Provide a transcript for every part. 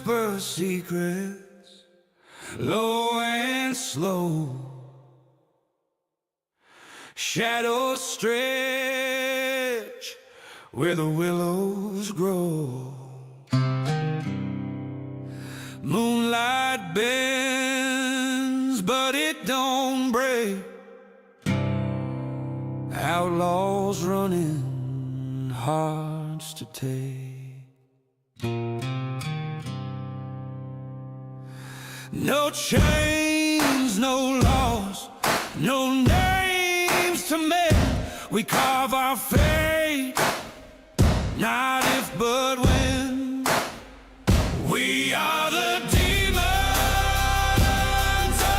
whisper secrets, low and slow. Shadows stretch where the willows grow. Moonlight bends, but it don't break. Outlaws running, hearts to take. No chains, no laws, no names to mend. We carve our fate, not if but when. We are the demons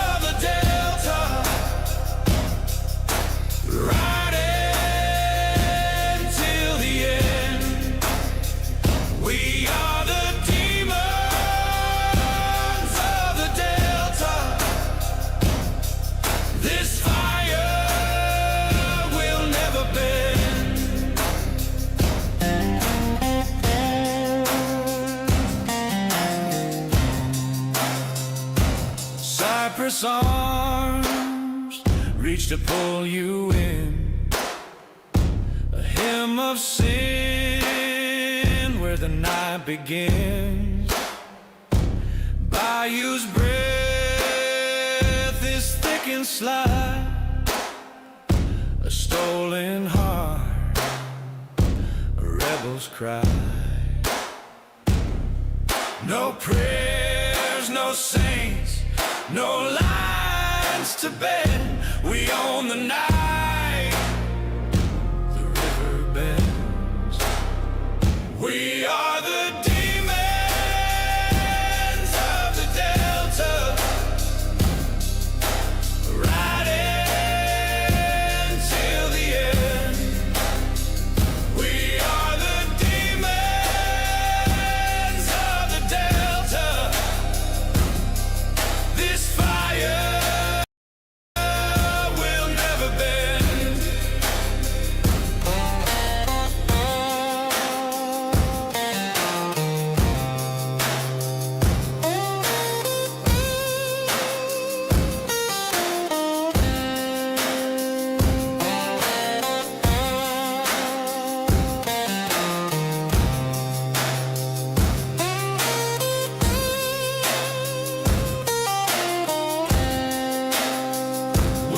of the Delta, riding till the end. We are the demons of the Delta. This fire will never bend. Cypress arms reach to pull you in, a hymn of sin where the night begins. Bayou's breath is thick and sly, a stolen heart, a rebel's cry. No prayers, no saints, no lines to bend. We own the night, the river bends. We are the demons of the Delta, riding till the end. We are the demons of the Delta. This fire will never bend.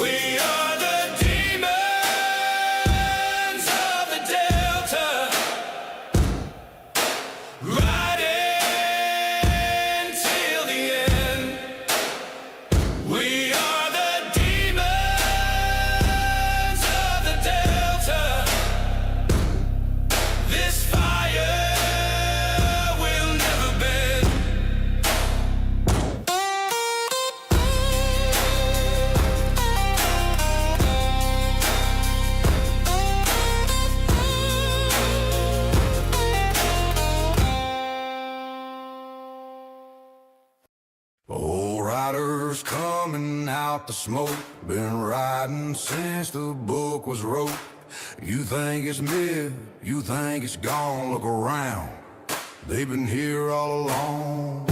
We are the demons of the Delta, riding till the end. We are the demons of the Delta. This fire will never bend. Old riders coming out the smoke, been riding since the book was wrote. You think it's myth, you think it's gone, look around, they've been here all along.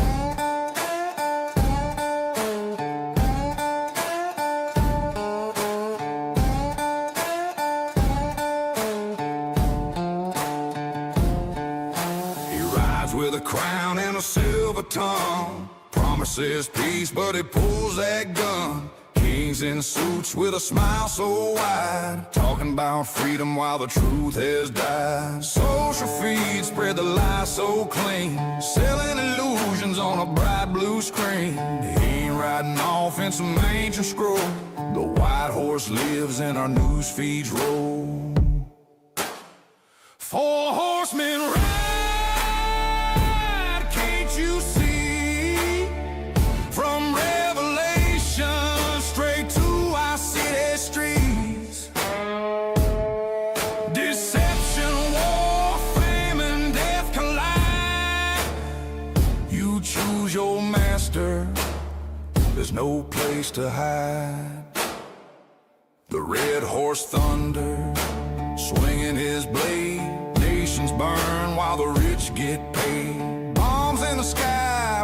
He rides with a crown and a silver tongue, promises peace, but he pulls that gun. Kings in suits with a smile so wide, talking about freedom while the truth has died. Social feed spread the lie so clean, selling illusions on a bright blue screen. He ain't riding off in some ancient scroll, the white horse lives in our news feeds roll. 4 horsemen ride, can't you see? From Revelation straight to our city streets. Deception, war, fame, and death collide. You choose your master, there's no place to hide. The red horse thunder, swinging his blade. Nations burn while the rich get paid. Bombs in the sky,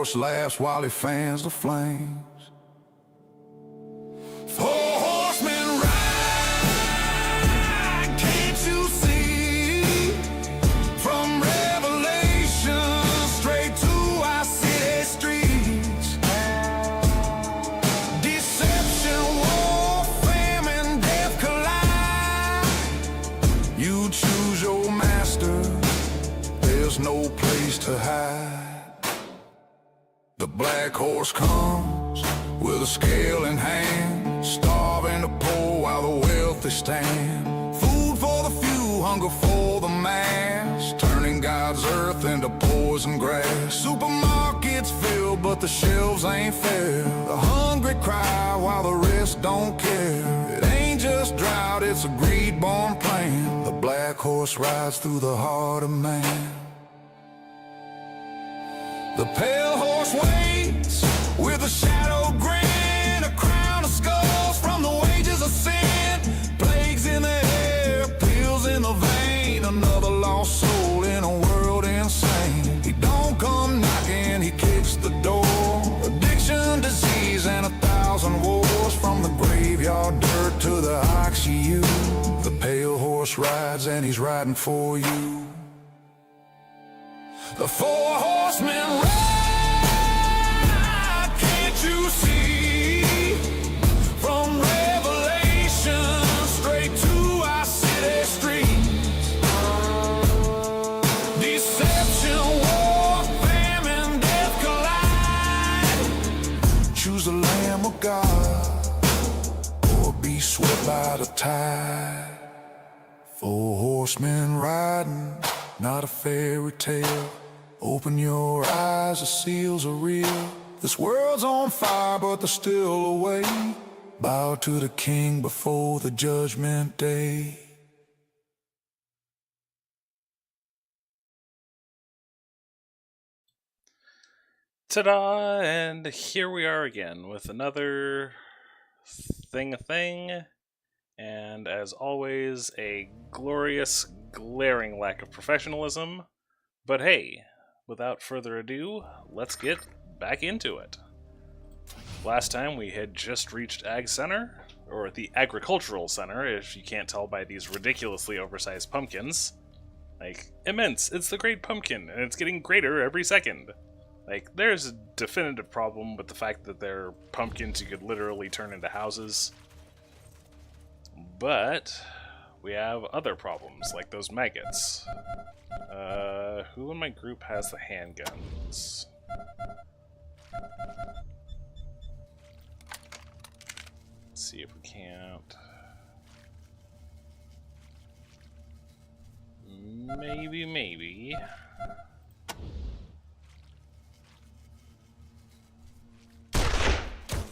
horse laughs while he fans the flames. 4 horsemen ride, can't you see? From Revelation straight to our city streets. Deception, war, famine, death collide. You choose your master, there's no place to hide. The black horse comes with a scale in hand, starving the poor while the wealthy stand. Food for the few, hunger for the mass, turning God's earth into poison grass. Supermarkets fill, but the shelves ain't fair. The hungry cry while the rest don't care. It ain't just drought, it's a greed-born plan. The black horse rides through the heart of man. The pale horse waits with a shadow grin, a crown of skulls from the wages of sin. Plagues in the air, pills in the vein, another lost soul in a world insane. He don't come knocking, he kicks the door. Addiction, disease, and 1,000 wars, from the graveyard dirt to the ICU. The pale horse rides and he's riding for you. The 4 horsemen ride, can't you see? From Revelation straight to our city streets. Deception, war, famine, death collide. Choose the Lamb of God or be swept by the tide. 4 horsemen riding, not a fairy tale. Open your eyes, the seals are real. This world's on fire, but there's still a way. Bow to the King before the Judgment Day. Ta-da! And here we are again with another thing. And as always, a glorious, glaring lack of professionalism. But hey, without further ado, let's get back into it. Last time we had just reached Ag Center, or the Agricultural Center, if you can't tell by these ridiculously oversized pumpkins. Like, immense, it's the Great Pumpkin, and it's getting greater every second. Like, there's a definitive problem with the fact that they're pumpkins you could literally turn into houses. But we have other problems, like those maggots. Who in my group has the handguns? Let's see if we can't. Maybe.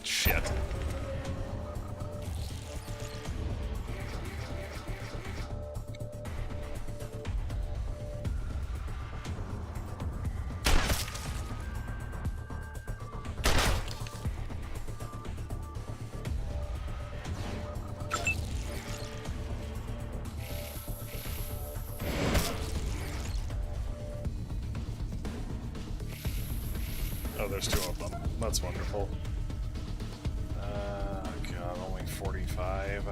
Shit. Oh, there's 2 of them. That's wonderful. God, only 45.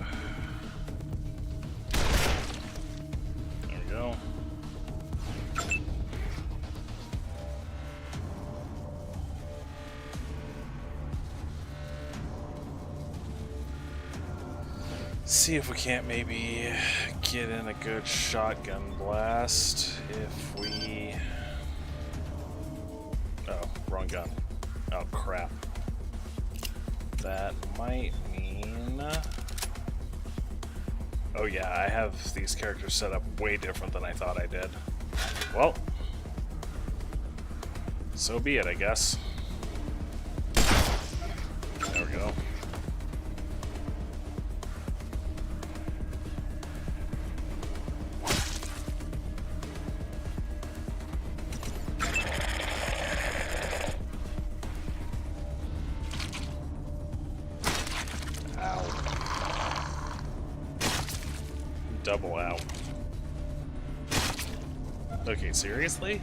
There we go. See if we can't maybe get in a good shotgun blast if we... Oh, wrong gun. Oh, crap. That might mean... Oh yeah, I have these characters set up way different than I thought I did. Well, so be it, I guess. There we go. Double out. Okay, seriously?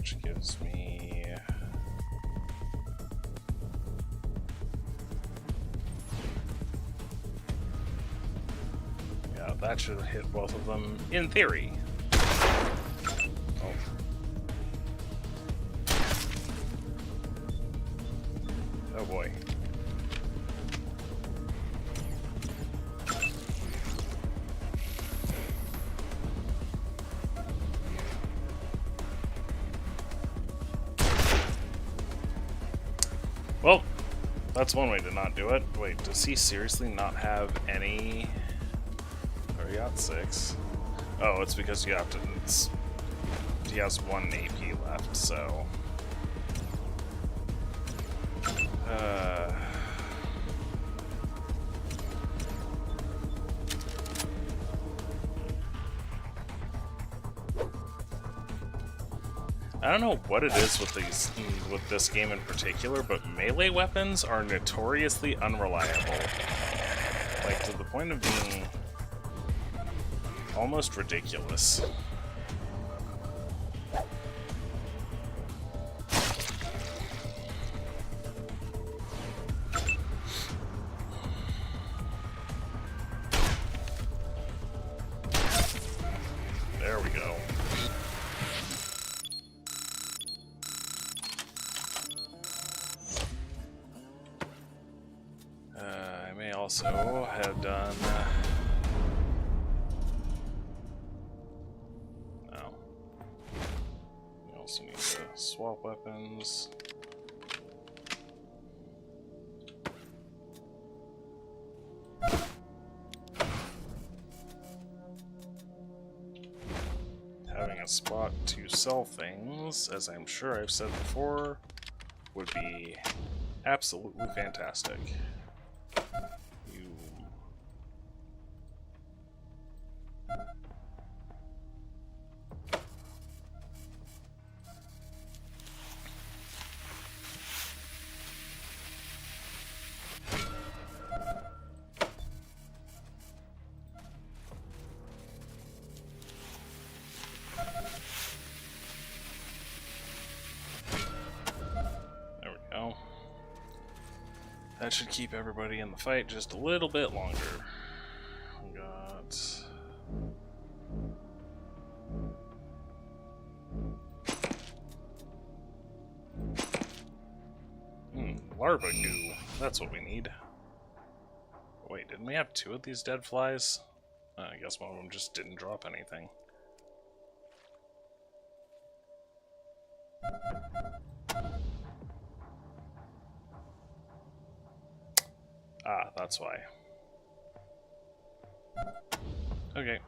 which gives me... Yeah, that should hit both of them, in theory. Oh. Oh boy. Well, that's one way to not do it. Wait, does he seriously not have any... Oh, he got 6. Oh, it's because you have to... He has 1 AP left, so... I don't know what it is with this game in particular, but melee weapons are notoriously unreliable. Like, to the point of being almost ridiculous. There we go. I may also have done... No. We also need to swap weapons. Having a spot to sell things, as I'm sure I've said before, would be absolutely fantastic. You... There we go. That should keep everybody in the fight just a little bit longer. We got... larva goo. That's what we need. Wait, didn't we have 2 of these dead flies? I guess one of them just didn't drop anything. Ah, that's why. Okay.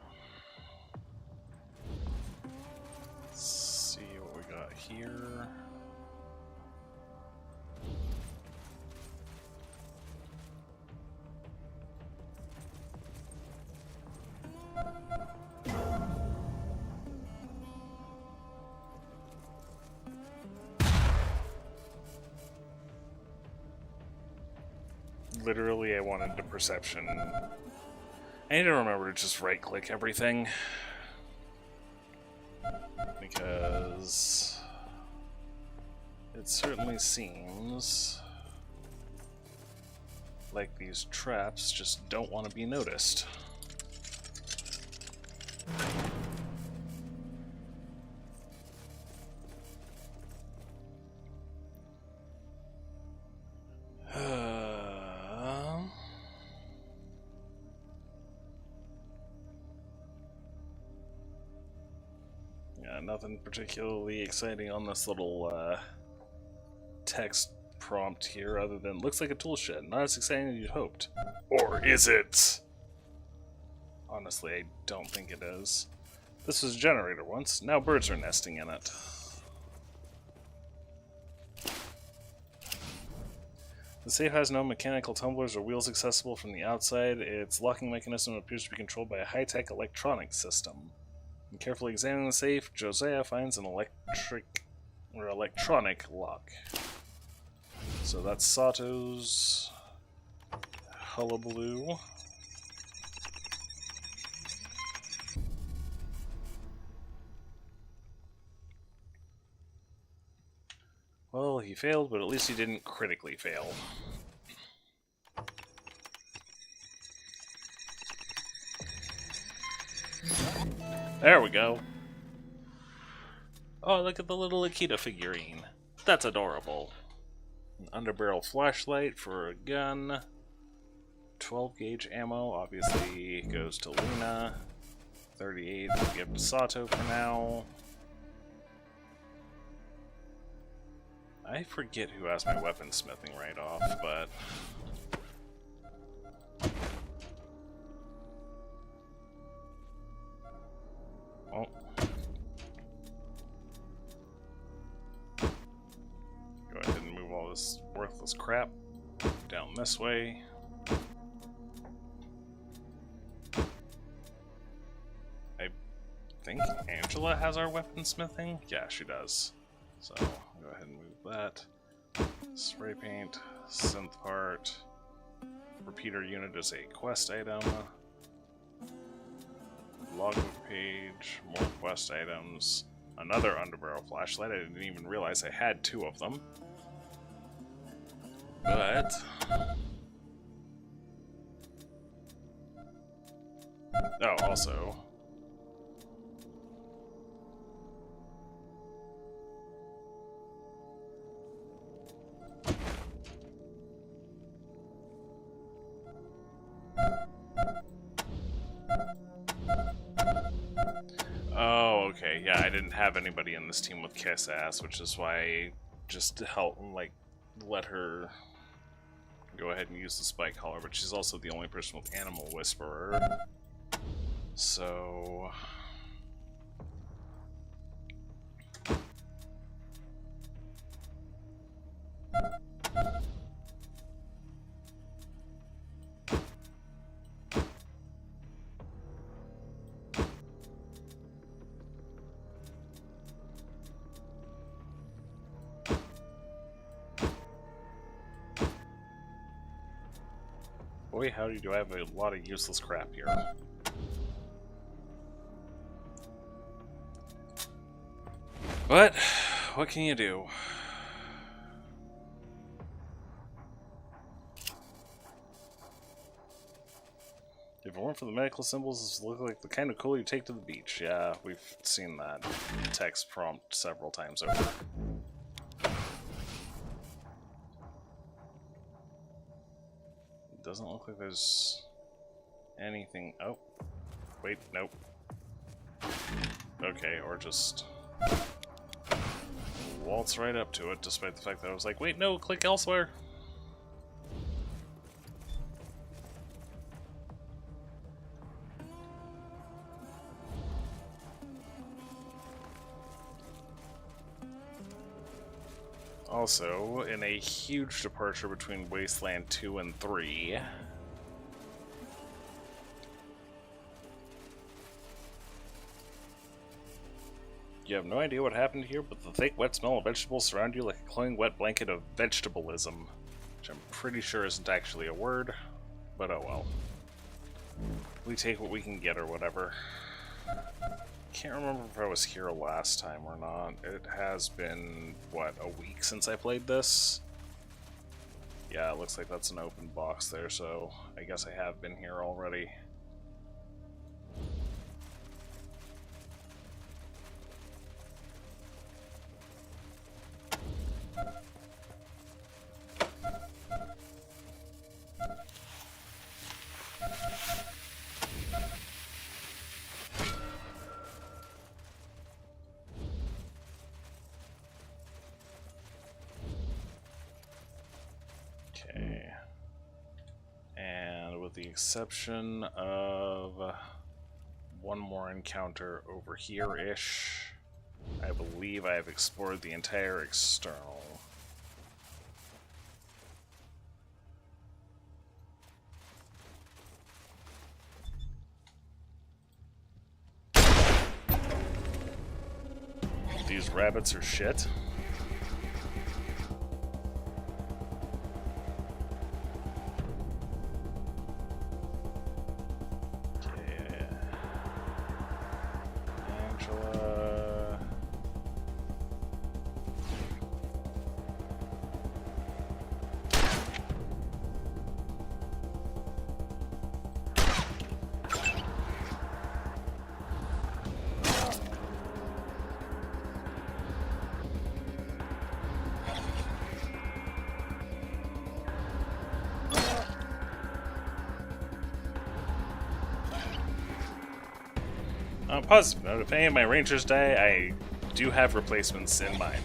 Let's see what we got here. Literally, I wanted the perception. I need to remember to just right-click everything. Because... it certainly seems like these traps just don't want to be noticed. Nothing particularly exciting on this little text prompt here, other than looks like a tool shed. Not as exciting as you'd hoped. Or is it? Honestly, I don't think it is. This was a generator once. Now birds are nesting in it. The safe has no mechanical tumblers or wheels accessible from the outside. Its locking mechanism appears to be controlled by a high-tech electronic system. In carefully examining the safe, Josiah finds an electronic lock. So that's Sato's hullabaloo. he failed, but at least he didn't critically fail. There we go. Oh, look at the little Akita figurine. That's adorable. An underbarrel flashlight for a gun. 12 gauge ammo obviously goes to Luna. 38 we'll give to Sato for now. I forget who has my weaponsmithing right off, but... Oh. Go ahead and move all this worthless crap down this way. I think Angela has our weaponsmithing? Yeah, she does. So, go ahead and move that. Spray paint, synth part, repeater unit is a quest item. Logbook page, more quest items, another underbarrel flashlight. I didn't even realize I had 2 of them. But... oh, also... oh, okay. Yeah, I didn't have anybody in this team with kiss ass, which is why I just let her go ahead and use the spike collar, but she's also the only person with animal whisperer. So... boy, howdy, do I have a lot of useless crap here. But, what can you do? If it weren't for the medical symbols, this would look like the kind of cool you take to the beach. Yeah, we've seen that text prompt several times over. Doesn't look like there's anything. Oh, wait, nope. Okay, or just waltz right up to it, despite the fact that I was like, wait, no, click elsewhere. Also, in a huge departure between Wasteland 2 and 3, you have no idea what happened here, but the thick, wet smell of vegetables surround you like a cloying, wet blanket of vegetableism, which I'm pretty sure isn't actually a word, but oh well. We take what we can get or whatever. Can't remember if I was here last time or not. It has been, what, a week since I played this? Yeah, it looks like that's an open box there, so I guess I have been here already. With the exception of one more encounter over here-ish, I believe I have explored the entire external. These rabbits are shit. Positive note, if any of my rangers die, I do have replacements in mind.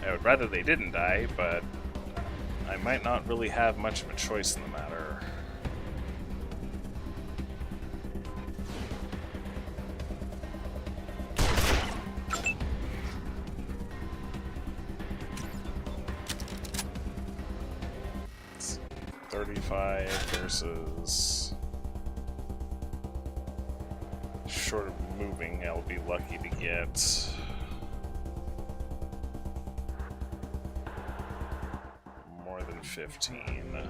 I would rather they didn't die, but I might not really have much of a choice in the matter. It's 35 versus... Short of moving, I'll be lucky to get... more than 15.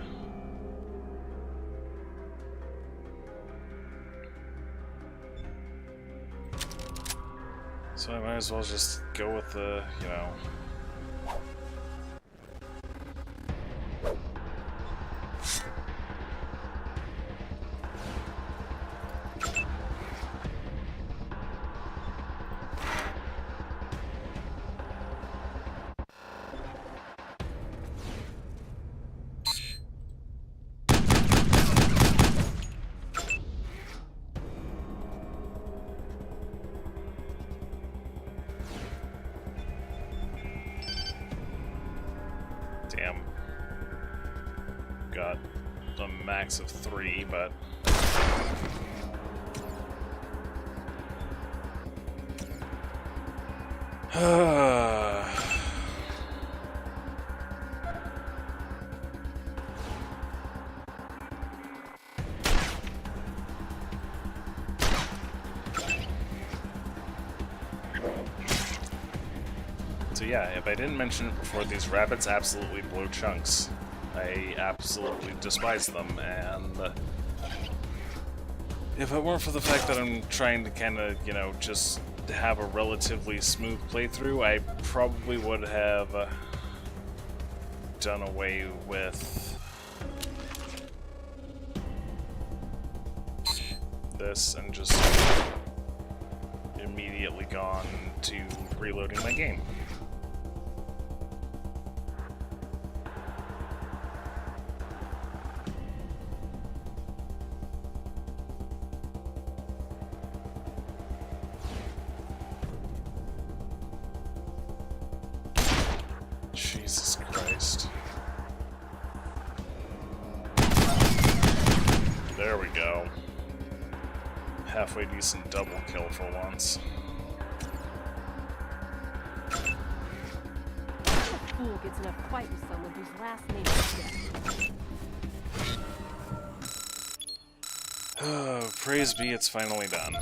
So I might as well just go with the, you know... Damn. Got a max of 3, but... So yeah, if I didn't mention it before, these rabbits absolutely blow chunks. I absolutely despise them, and if it weren't for the fact that I'm trying to kind of, you know, just have a relatively smooth playthrough, I probably would have done away with this and just immediately gone to reloading my game. Jesus Christ. There we go. Halfway decent double kill for once. Fool gets enough fight with someone whose last name is death. Oh, praise be, it's finally done.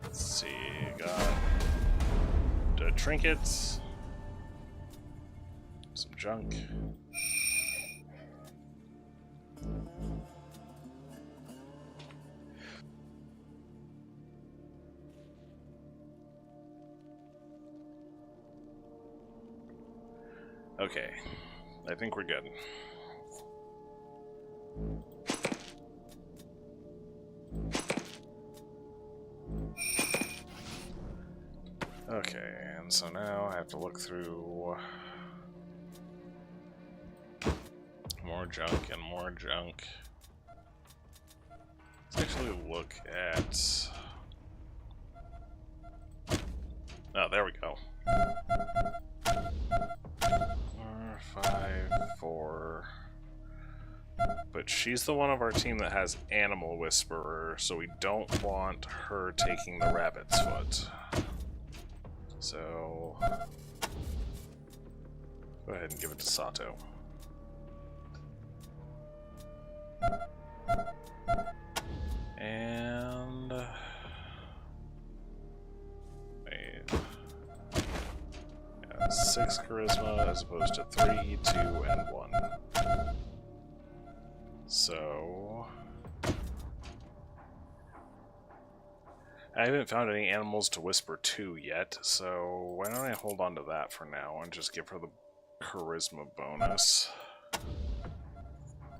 Let's see, got the trinkets, some junk. Okay, I think we're good. Okay, and so now I have to look through more junk and more junk. Let's actually look at... Oh, there we go. 4, 5, 4. But she's the one of our team that has Animal Whisperer, so we don't want her taking the rabbit's foot. So... go ahead and give it to Sato. And... wait. 6 charisma as opposed to 3, 2, and 1. So... I haven't found any animals to whisper to yet, so why don't I hold on to that for now and just give her the charisma bonus.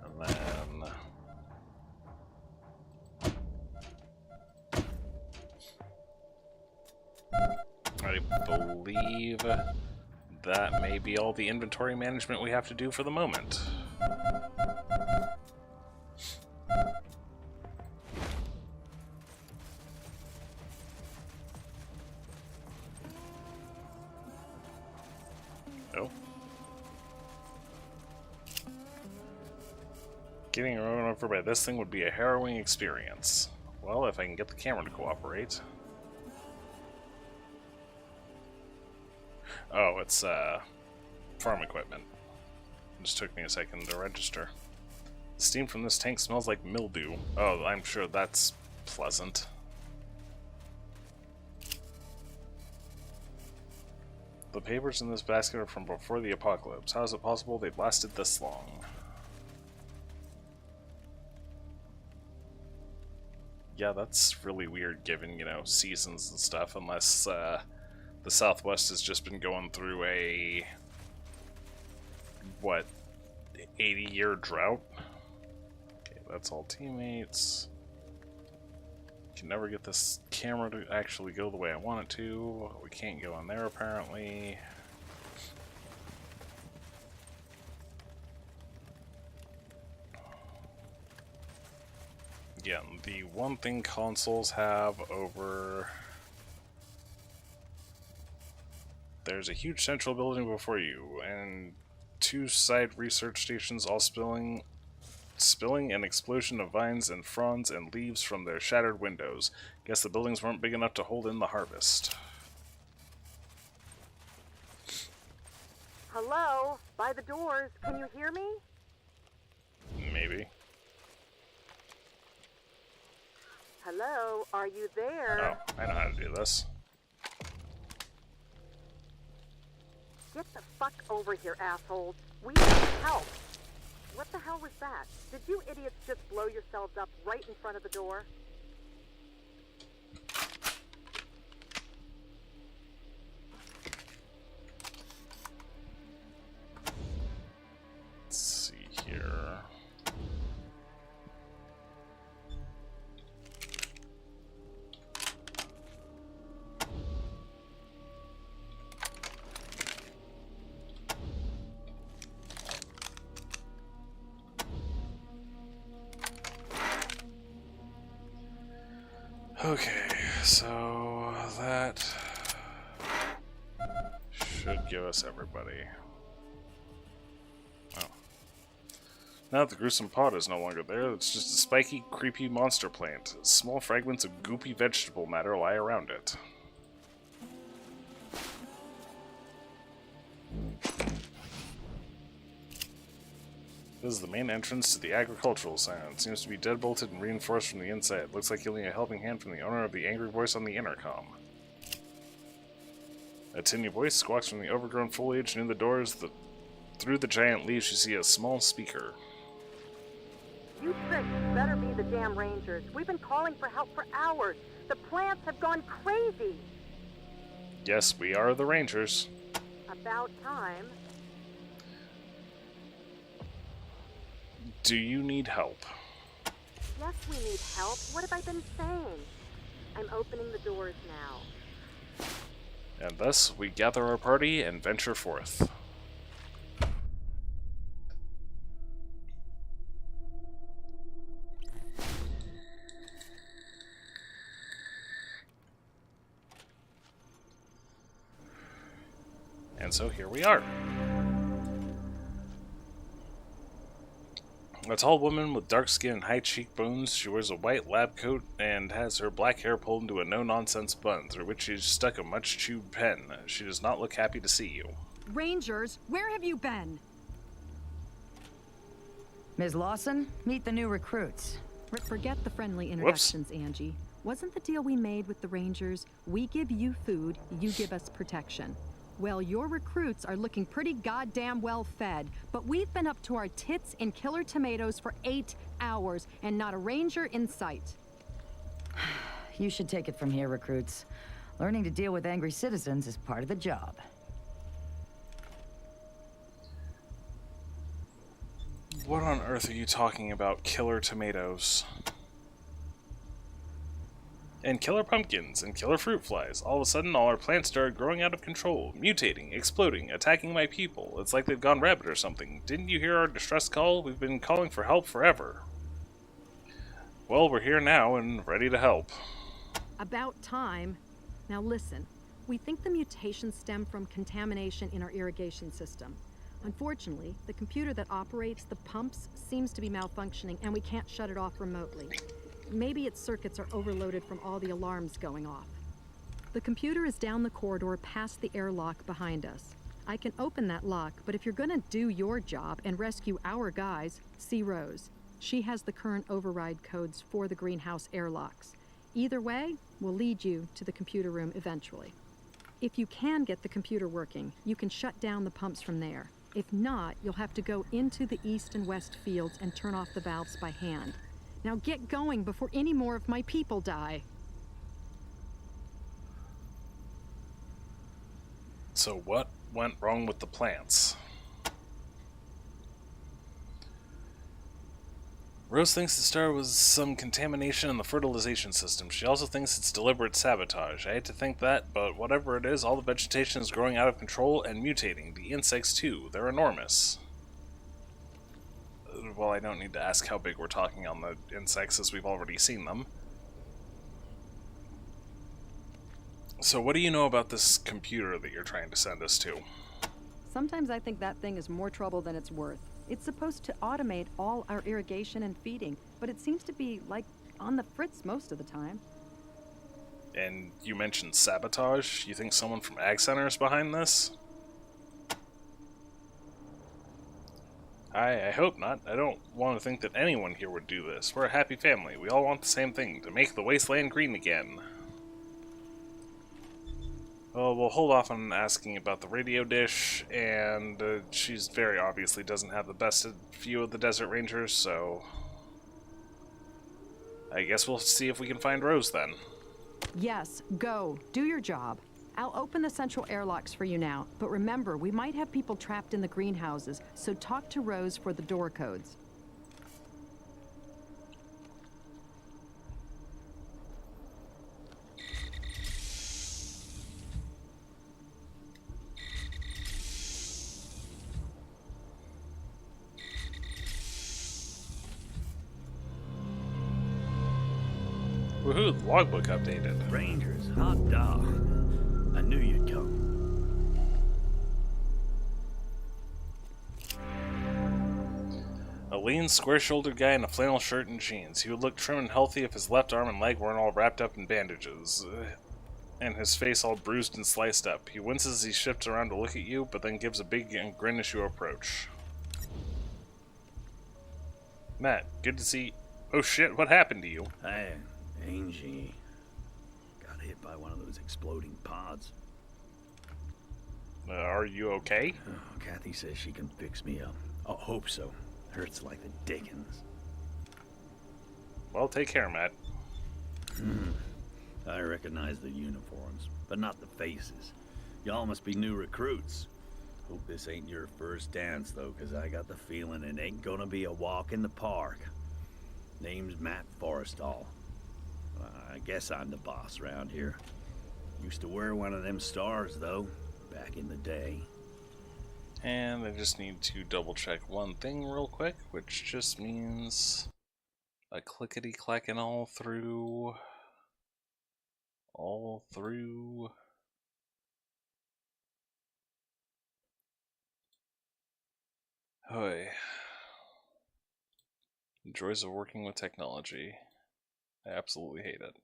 And then... I believe that may be all the inventory management we have to do for the moment. Oh. Getting run over by this thing would be a harrowing experience. Well, if I can get the camera to cooperate. Oh, it's farm equipment. It just took me a second to register. The steam from this tank smells like mildew. Oh, I'm sure that's pleasant. The papers in this basket are from before the apocalypse. How is it possible they've lasted this long? Yeah, that's really weird given, you know, seasons and stuff, unless the Southwest has just been going through a, what, 80-year drought? Okay, that's all teammates. Can never get this camera to actually go the way I want it to. We can't go in there apparently. Yeah, the one thing consoles have over... There's a huge central building before you, and 2 side research stations all spilling an explosion of vines and fronds and leaves from their shattered windows. Guess the buildings weren't big enough to hold in the harvest. Hello? By the doors. Can you hear me? Maybe. Hello? Are you there? Oh, I know how to do this. Get the fuck over here, assholes. We need help. What the hell was that? Did you idiots just blow yourselves up right in front of the door? Let's see here. Okay, so that should give us everybody. Oh. Now that the gruesome pod is no longer there, it's just a spiky, creepy monster plant. Small fragments of goopy vegetable matter lie around it. This is the main entrance to the agricultural center. It seems to be deadbolted and reinforced from the inside. Looks like you'll need a helping hand from the owner of the angry voice on the intercom. A tinny voice squawks from the overgrown foliage near the doors. Through the giant leaves you see a small speaker. You pricks better be the damn Rangers. We've been calling for help for hours. The plants have gone crazy. Yes, we are the Rangers. About time. Do you need help? Yes, we need help. What have I been saying? I'm opening the doors now. And thus, we gather our party and venture forth. And so here we are. A tall woman with dark skin and high cheekbones. She wears a white lab coat and has her black hair pulled into a no-nonsense bun, through which she's stuck a much-chewed pen. She does not look happy to see you. Rangers, where have you been? Ms. Lawson, meet the new recruits. Forget the friendly introductions, Angie. Wasn't the deal we made with the Rangers, we give you food, you give us protection? Well, your recruits are looking pretty goddamn well fed, but we've been up to our tits in killer tomatoes for 8 hours, and not a Ranger in sight. You should take it from here, recruits. Learning to deal with angry citizens is part of the job. What on earth are you talking about, killer tomatoes? And killer pumpkins, and killer fruit flies. All of a sudden, all our plants started growing out of control, mutating, exploding, attacking my people. It's like they've gone rabid or something. Didn't you hear our distress call? We've been calling for help forever. Well, we're here now and ready to help. About time. Now listen, we think the mutations stem from contamination in our irrigation system. Unfortunately, the computer that operates the pumps seems to be malfunctioning and we can't shut it off remotely. Maybe its circuits are overloaded from all the alarms going off. The computer is down the corridor past the airlock behind us. I can open that lock, but if you're gonna do your job and rescue our guys, see Rose. She has the current override codes for the greenhouse airlocks. Either way, we'll lead you to the computer room eventually. If you can get the computer working, you can shut down the pumps from there. If not, you'll have to go into the east and west fields and turn off the valves by hand. Now get going before any more of my people die. So what went wrong with the plants? Rose thinks the star was some contamination in the fertilization system. She also thinks it's deliberate sabotage. I hate to think that, but whatever it is, all the vegetation is growing out of control and mutating. The insects too. They're enormous. Well, I don't need to ask how big we're talking on the insects, as we've already seen them. So what do you know about this computer that you're trying to send us to? Sometimes I think that thing is more trouble than it's worth. It's supposed to automate all our irrigation and feeding, but it seems to be, like, on the fritz most of the time. And you mentioned sabotage? You think someone from Ag Center is behind this? I hope not. I don't want to think that anyone here would do this. We're a happy family. We all want the same thing, to make the wasteland green again. Well, we'll hold off on asking about the radio dish, and she's very obviously doesn't have the best view of the Desert Rangers, so I guess we'll see if we can find Rose then. Yes, go. Do your job. I'll open the central airlocks for you now, but remember, we might have people trapped in the greenhouses, so talk to Rose for the door codes. Woohoo, the logbook updated. Rangers, hot dog. I knew you'd come. A lean, square-shouldered guy in a flannel shirt and jeans. He would look trim and healthy if his left arm and leg weren't all wrapped up in bandages, and his face all bruised and sliced up. He winces as he shifts around to look at you, but then gives a big grin as you approach. Matt, good to see... Oh shit, what happened to you? Hey, Angie. Got hit by one of those exploding pods. Are you okay? Oh, Kathy says she can fix me up. I hope so. Hurts like the dickens. Well, take care, Matt. I recognize the uniforms, but not the faces. Y'all must be new recruits. Hope this ain't your first dance, though, because I got the feeling it ain't gonna be a walk in the park. Name's Matt Forrestal. I guess I'm the boss around here. Used to wear one of them stars, though, back in the day. And I just need to double check one thing real quick, which just means a clickety-clacking all through. Hoy. The joys of working with technology. I absolutely hate it.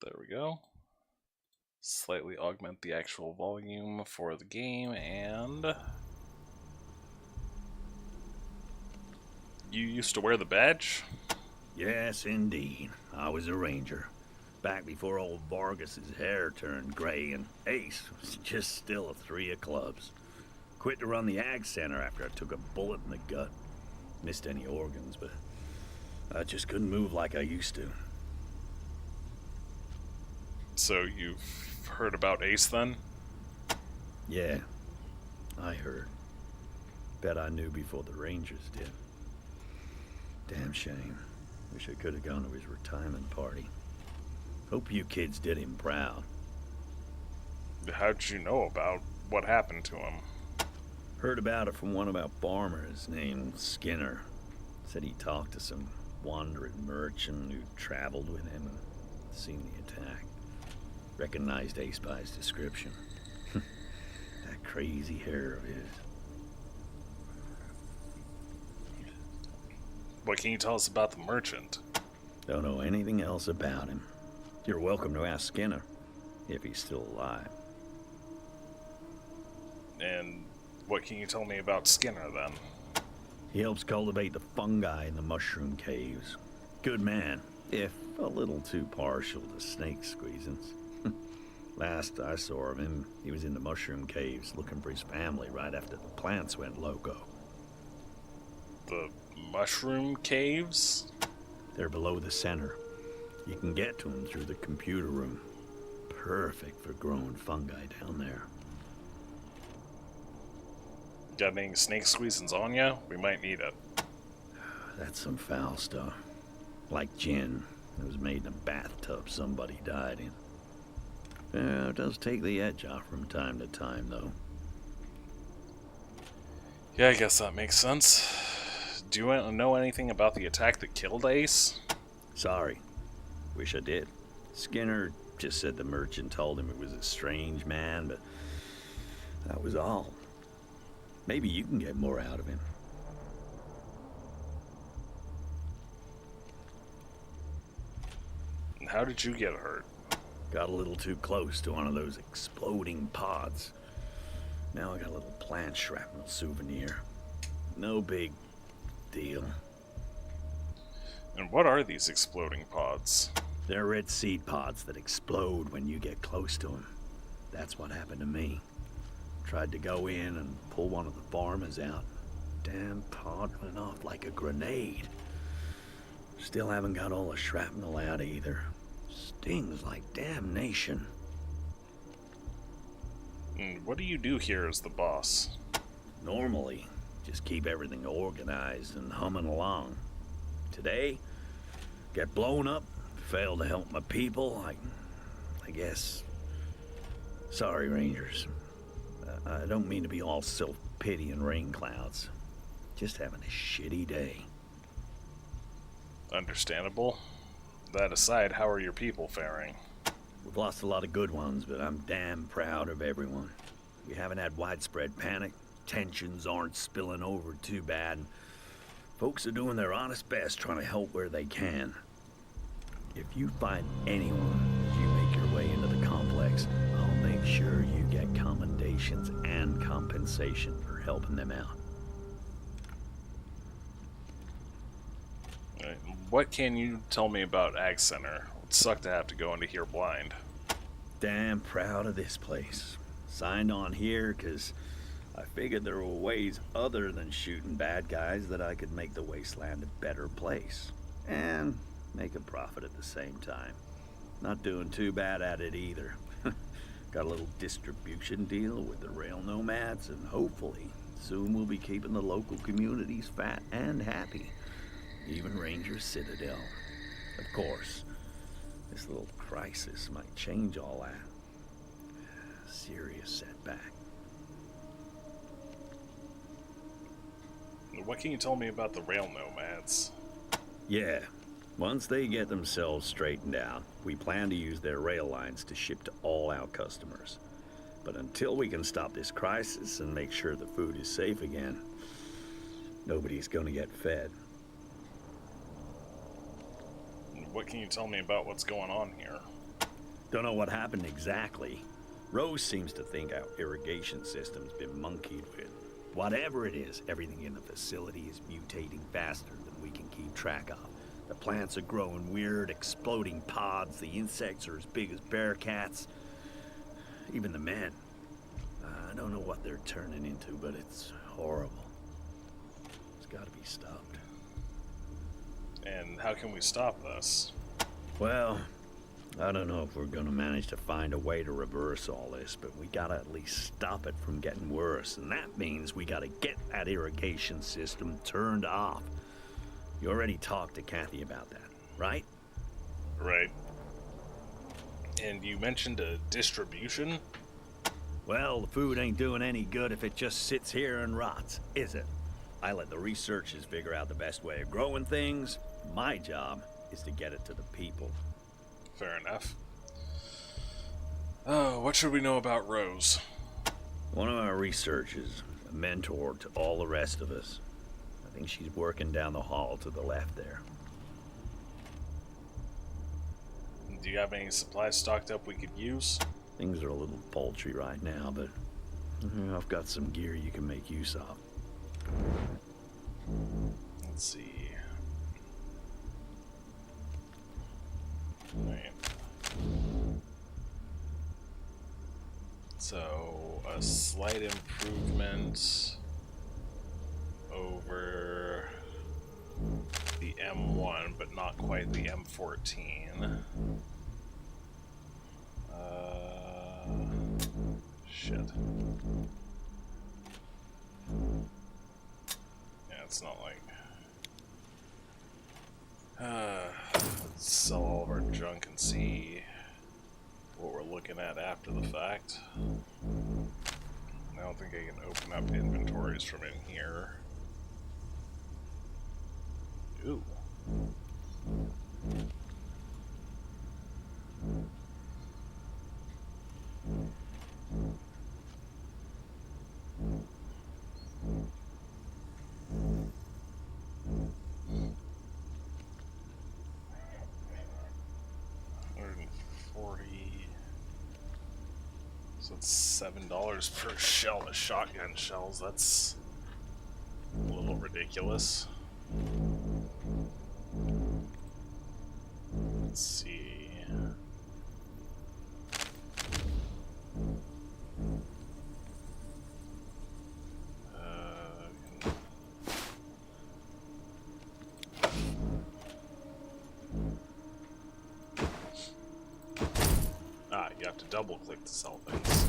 There we go. Slightly augment the actual volume for the game, and you used to wear the badge? Yes, indeed. I was a ranger. Back before old Vargas's hair turned gray and Ace was just still a 3 of clubs. Quit to run the Ag Center after I took a bullet in the gut. Missed any organs, but I just couldn't move like I used to. So you've heard about Ace then? Yeah, I heard. Bet I knew before the Rangers did. Damn shame. Wish I could have gone to his retirement party. Hope you kids did him proud. How'd you know about what happened to him? Heard about it from one of our farmers named Skinner. Said he talked to some wandering merchant who traveled with him and seen the attack. Recognized Ace by his description. That crazy hair of his. What can you tell us about the merchant? Don't know anything else about him. You're welcome to ask Skinner, if he's still alive. And what can you tell me about Skinner, then? He helps cultivate the fungi in the mushroom caves. Good man, if a little too partial to snake squeezings. Last I saw of him, he was in the mushroom caves looking for his family right after the plants went loco. The mushroom caves? They're below the center. You can get to them through the computer room. Perfect for growing fungi down there. Got any snake squeezins on ya? We might need it. That's some foul stuff. Like gin. It was made in a bathtub somebody died in. Yeah, it does take the edge off from time to time, though. Yeah, I guess that makes sense. Do you want to know anything about the attack that killed Ace? Sorry. Wish I did. Skinner just said the merchant told him it was a strange man, but that was all. Maybe you can get more out of him. And how did you get hurt? Got a little too close to one of those exploding pods. Now I got a little plant shrapnel souvenir. No big deal. And what are these exploding pods? They're red seed pods that explode when you get close to them. That's what happened to me. Tried to go in and pull one of the farmers out. Damn pod went off like a grenade. Still haven't got all the shrapnel out either. Stings like damnation. And what do you do here as the boss? Normally, just keep everything organized and humming along. Today, get blown up, fail to help my people, I guess. Sorry, Rangers. I don't mean to be all self-pity and rain clouds. Just having a shitty day. Understandable. That aside, how are your people faring? We've lost a lot of good ones, but I'm damn proud of everyone. We haven't had widespread panic. Tensions aren't spilling over too bad. Folks are doing their honest best trying to help where they can. If you find anyone as you make your way into the complex, I'll make sure you get commendations and compensation for helping them out. What can you tell me about Ag Center? It would suck to have to go into here blind. Damn proud of this place. Signed on here because I figured there were ways other than shooting bad guys that I could make the Wasteland a better place. And make a profit at the same time. Not doing too bad at it either. Got a little distribution deal with the rail nomads, and hopefully soon we'll be keeping the local communities fat and happy. Even Ranger Citadel. Of course, this little crisis might change all that. Serious setback. What can you tell me about the rail nomads? Yeah, once they get themselves straightened out, we plan to use their rail lines to ship to all our customers. But until we can stop this crisis and make sure the food is safe again, nobody's gonna get fed. What can you tell me about what's going on here? Don't know what happened exactly. Rose seems to think our irrigation system's been monkeyed with. Whatever it is, everything in the facility is mutating faster than we can keep track of. The plants are growing weird, exploding pods. The insects are as big as bear cats. Even the men. I don't know what they're turning into, but it's horrible. It's gotta be stopped. And how can we stop this? Well, I don't know if we're gonna manage to find a way to reverse all this, but we gotta at least stop it from getting worse, and that means we gotta get that irrigation system turned off. You already talked to Kathy about that, right? Right. And you mentioned a distribution? Well, the food ain't doing any good if it just sits here and rots, is it? I let the researchers figure out the best way of growing things. My job is to get it to the people. Fair enough. Oh, what should we know about Rose? One of our researchers, a mentor to all the rest of us. I think she's working down the hall to the left there. Do you have any supplies stocked up we could use? Things are a little paltry right now, but I've got some gear you can make use of. Let's see. Right. So, a slight improvement over the M1, but not quite the M14. Shit. Yeah, it's not like... let's sell all of our junk and see what we're looking at after the fact. I don't think I can open up inventories from in here. Ooh. So it's $7 per shell of shotgun shells. That's a little ridiculous. Let's see. You have to double click to sell things.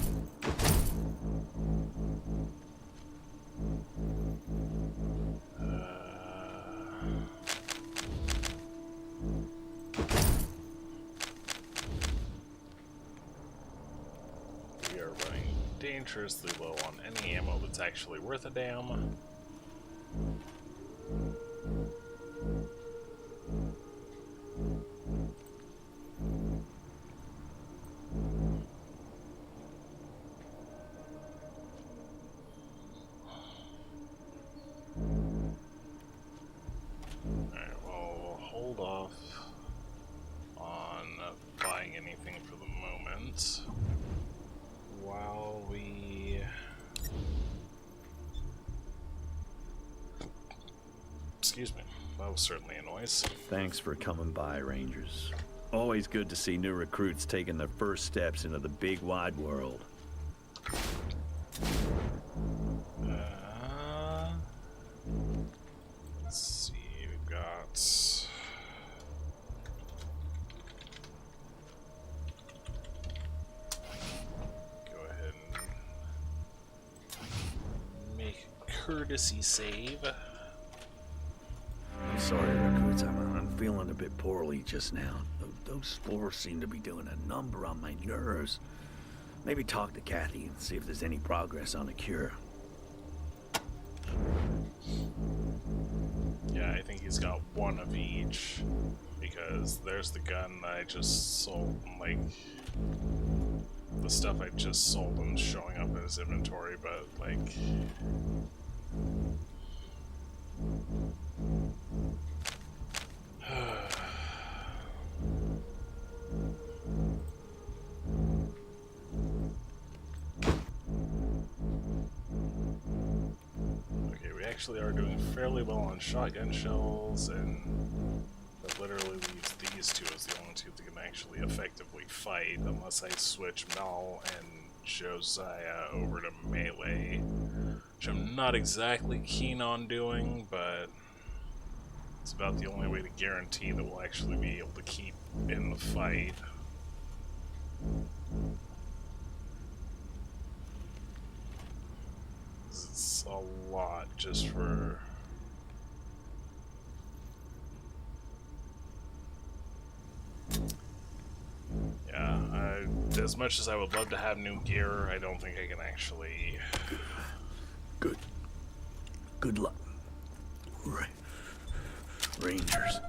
We are running dangerously low on any ammo that's actually worth a damn. While we... Excuse me, that was certainly a noise. Thanks for coming by, Rangers. Always good to see new recruits taking their first steps into the big wide world. Let's see, we've got... courtesy save. I'm sorry, recruits. I'm feeling a bit poorly just now. Those spores seem to be doing a number on my nerves. Maybe talk to Kathy and see if there's any progress on a cure. Yeah, I think he's got one of each. Because there's the gun that I just sold. Like, the stuff I just sold him showing up in his inventory, but like... Okay, we actually are doing fairly well on shotgun shells, and that literally leaves these two as the only two that can actually effectively fight, unless I switch Mel and Josiah over to melee, which I'm not exactly keen on doing, but it's about the only way to guarantee that we'll actually be able to keep in the fight. It's a lot just for as much as I would love to have new gear, I don't think I can actually... Good luck. Rangers.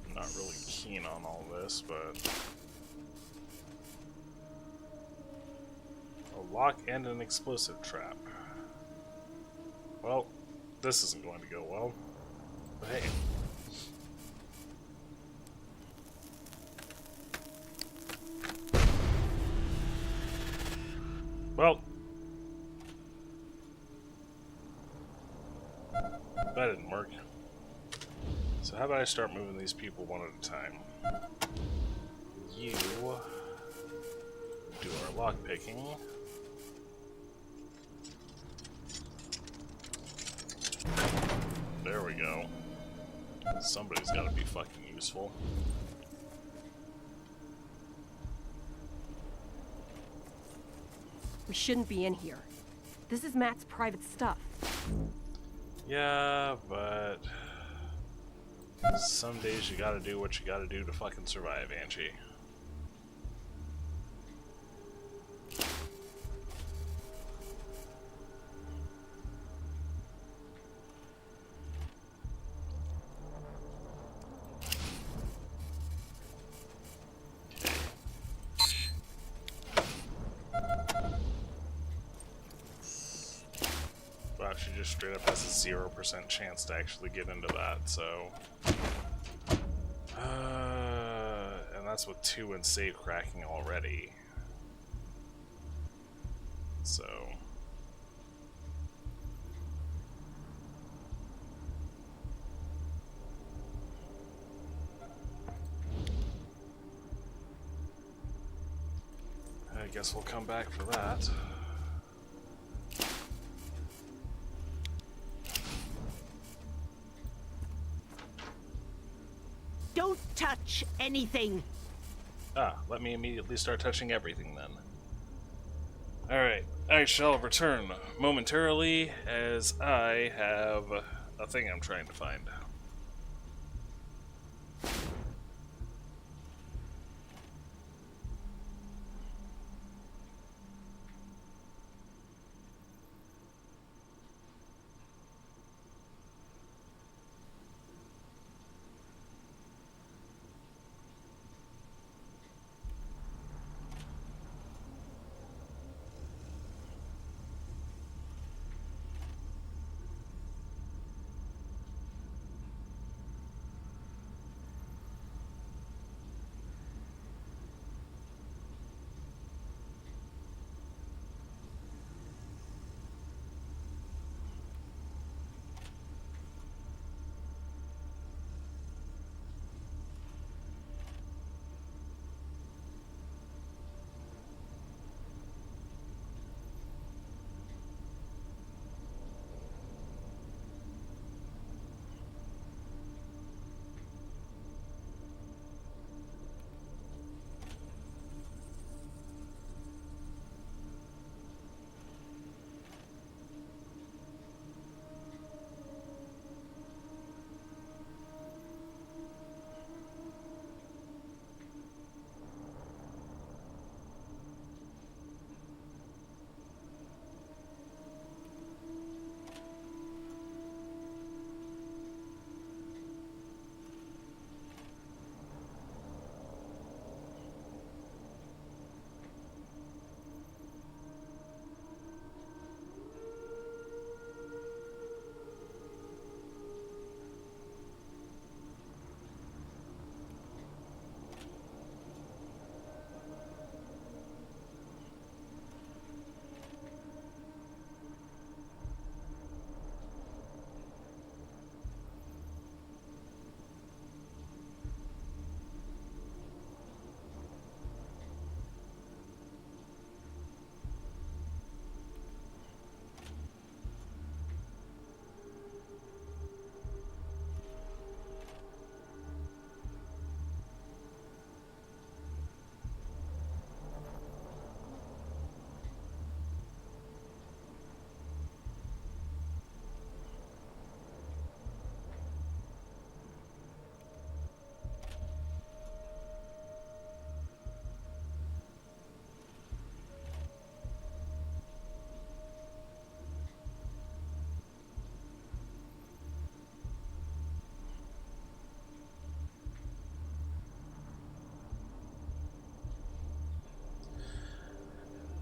I'm not really keen on all this, but... A lock and an explosive trap. Well, this isn't going to go well. But hey. Well. That didn't work. So how about I start moving these people one at a time? You do our lock picking. There we go. Somebody's gotta be fucking useful. We shouldn't be in here. This is Matt's private stuff. Yeah, but... some days you gotta do what you gotta do to fucking survive, Angie. Wow, she just straight up has a 0% chance to actually get into that, so... and that's with 2 in safe cracking already. So... I guess we'll come back for that. Don't touch anything! Ah, let me immediately start touching everything then. Alright, I shall return momentarily as I have a thing I'm trying to find.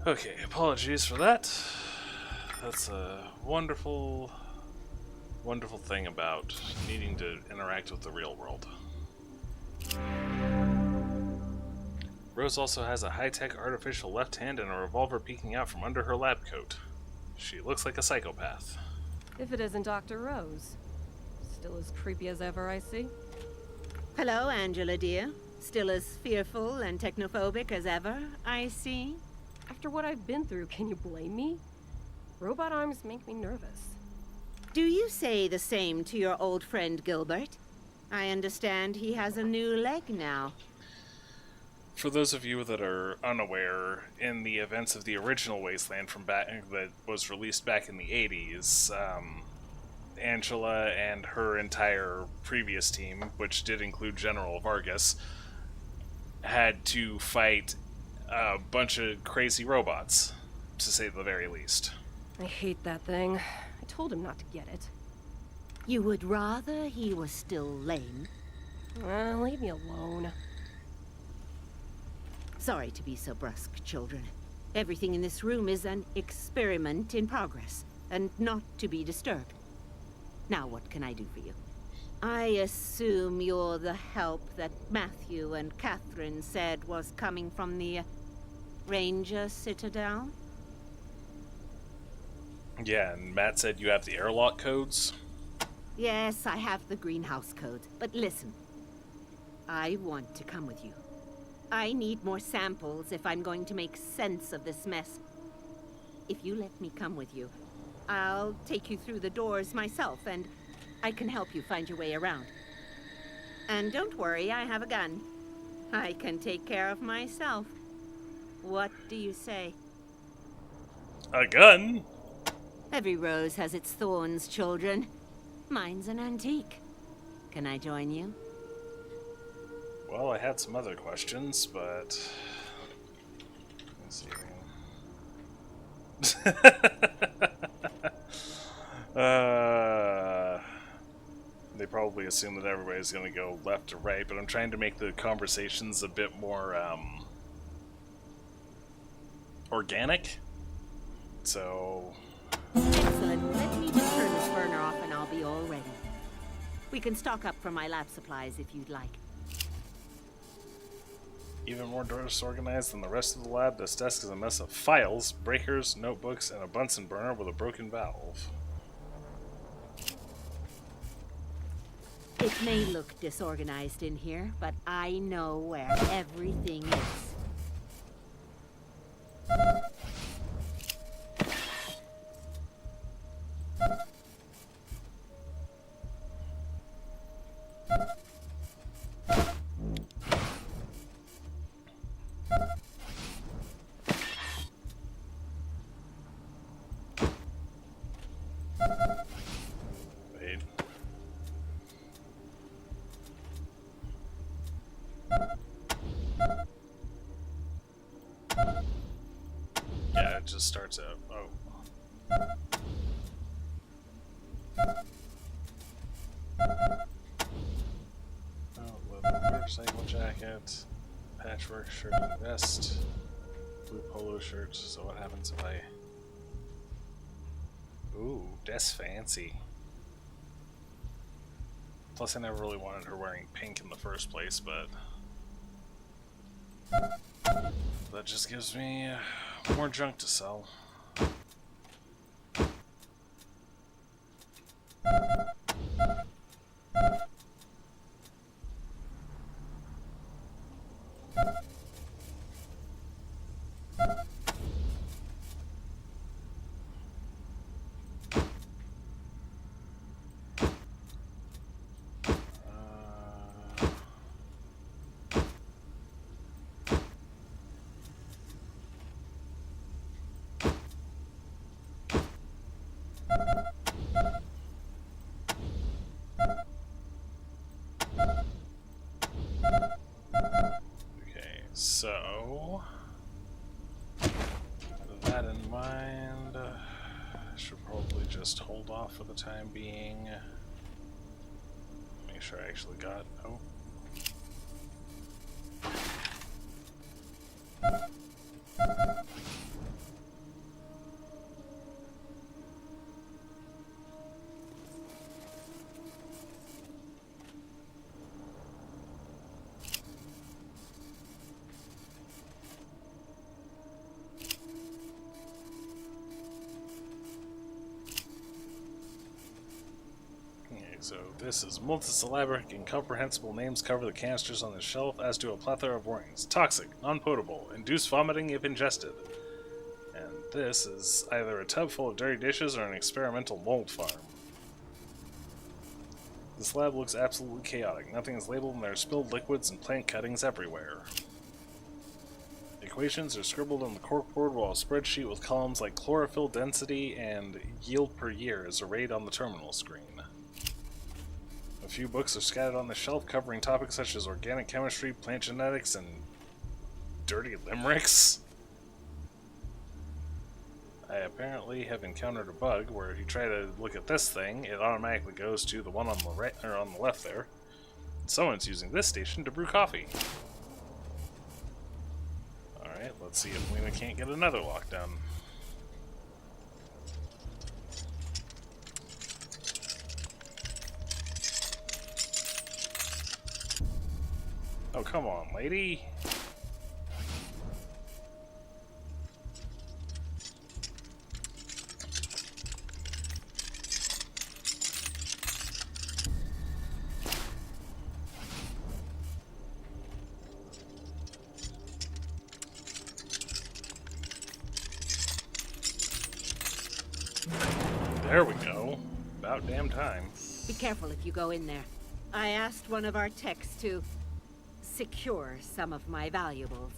Okay, apologies for that. That's a wonderful, wonderful thing about needing to interact with the real world. Rose also has a high-tech artificial left hand and a revolver peeking out from under her lab coat. She looks like a psychopath. If it isn't Dr. Rose. Still as creepy as ever, I see. Hello, Angela dear. Still as fearful and technophobic as ever, I see. After what I've been through, can you blame me? Robot arms make me nervous. Do you say the same to your old friend Gilbert? I understand he has a new leg now. For those of you that are unaware, in the events of the original Wasteland from back that was released back in the 80s, Angela and her entire previous team, which did include General Vargas, had to fight a bunch of crazy robots, to say the very least. I hate that thing. I told him not to get it. You would rather he was still lame? Leave me alone. Sorry to be so brusque, children. Everything in this room is an experiment in progress, and not to be disturbed. Now what can I do for you? I assume you're the help that Matthew and Catherine said was coming from the Ranger Citadel? Yeah, and Matt said you have the airlock codes? Yes, I have the greenhouse code. But listen, I want to come with you. I need more samples if I'm going to make sense of this mess. If you let me come with you, I'll take you through the doors myself, and I can help you find your way around. And don't worry, I have a gun. I can take care of myself. What do you say? A gun? Every rose has its thorns, children. Mine's an antique. Can I join you? Well, I had some other questions, but... let's see. They probably assume that everybody's going to go left or right, but I'm trying to make the conversations a bit more, organic. So... Excellent. Let me just turn this burner off and I'll be all ready. We can stock up from my lab supplies if you'd like. Even more disorganized than the rest of the lab, this desk is a mess of files, breakers, notebooks, and a Bunsen burner with a broken valve. It may look disorganized in here, but I know where everything is. Wait. Yeah, it just starts out. Oh. Leather motorcycle jacket, patchwork shirt and vest, blue polo shirt. So what happens if I... Ooh, that's fancy. Plus I never really wanted her wearing pink in the first place, but... that just gives me more junk to sell. So, with that in mind, I should probably just hold off for the time being. Make sure I actually got... Oh. So this is multisyllabic, incomprehensible names cover the canisters on the shelf, as do a plethora of warnings. Toxic, non-potable, induce vomiting if ingested. And this is either a tub full of dirty dishes or an experimental mold farm. This lab looks absolutely chaotic. Nothing is labeled and there are spilled liquids and plant cuttings everywhere. Equations are scribbled on the corkboard while a spreadsheet with columns like chlorophyll density and yield per year is arrayed on the terminal screen. A few books are scattered on the shelf covering topics such as organic chemistry, plant genetics, and dirty limericks. I apparently have encountered a bug where if you try to look at this thing, it automatically goes to the one on the right or on the left there. Someone's using this station to brew coffee. Alright, let's see if Lena can't get another lockdown. Oh, come on, lady. There we go. About damn time. Be careful if you go in there. I asked one of our techs to secure some of my valuables.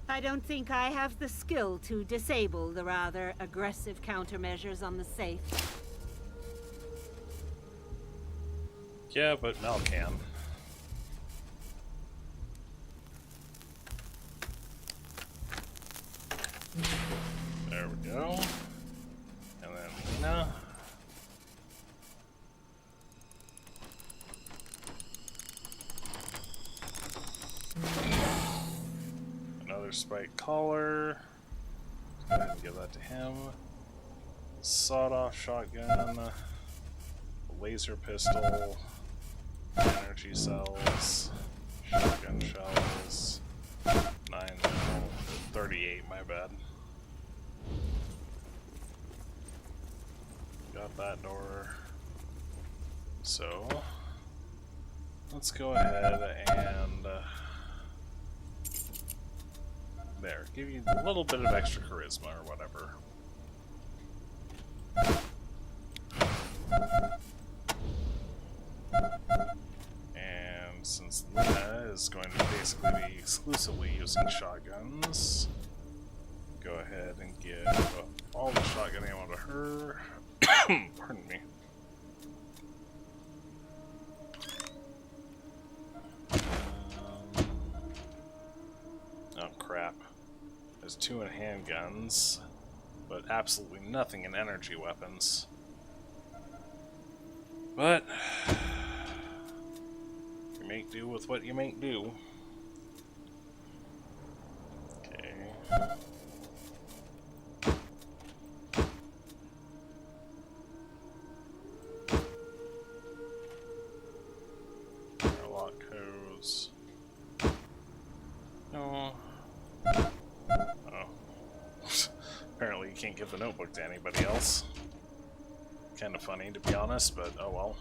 I don't think I have the skill to disable the rather aggressive countermeasures on the safe. Yeah, but Mel can. There we go. And then Lena. Another spike collar. Go ahead and give that to him. Sawed-off shotgun. Laser pistol. Energy cells. Shotgun shells. 9mm. 38, my bad. Got that door. So, let's go ahead and there, give you a little bit of extra charisma or whatever. And since Lena is going to basically be exclusively using shotguns, go ahead and give all the shotgun ammo to her. Pardon me. Oh crap. There's 2 in handguns, but absolutely nothing in energy weapons. But you make do with what you make do. Okay. Lock codes. No. Oh. Apparently you can't give the notebook to anybody else. Kind of funny, to be honest, but oh well.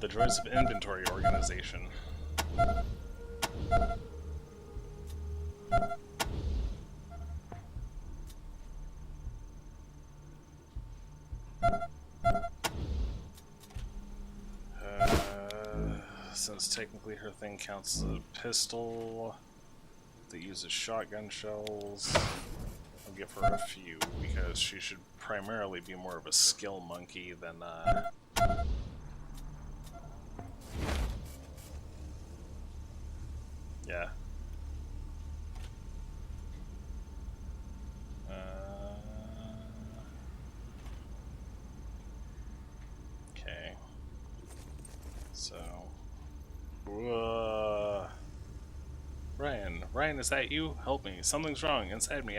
the joys of inventory organization. Since technically her thing counts as a pistol that uses shotgun shells, I'll give her a few because she should primarily be more of a skill monkey than yeah. Okay. So. Ryan, is that you? Help me. Something's wrong inside me.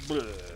Bleh.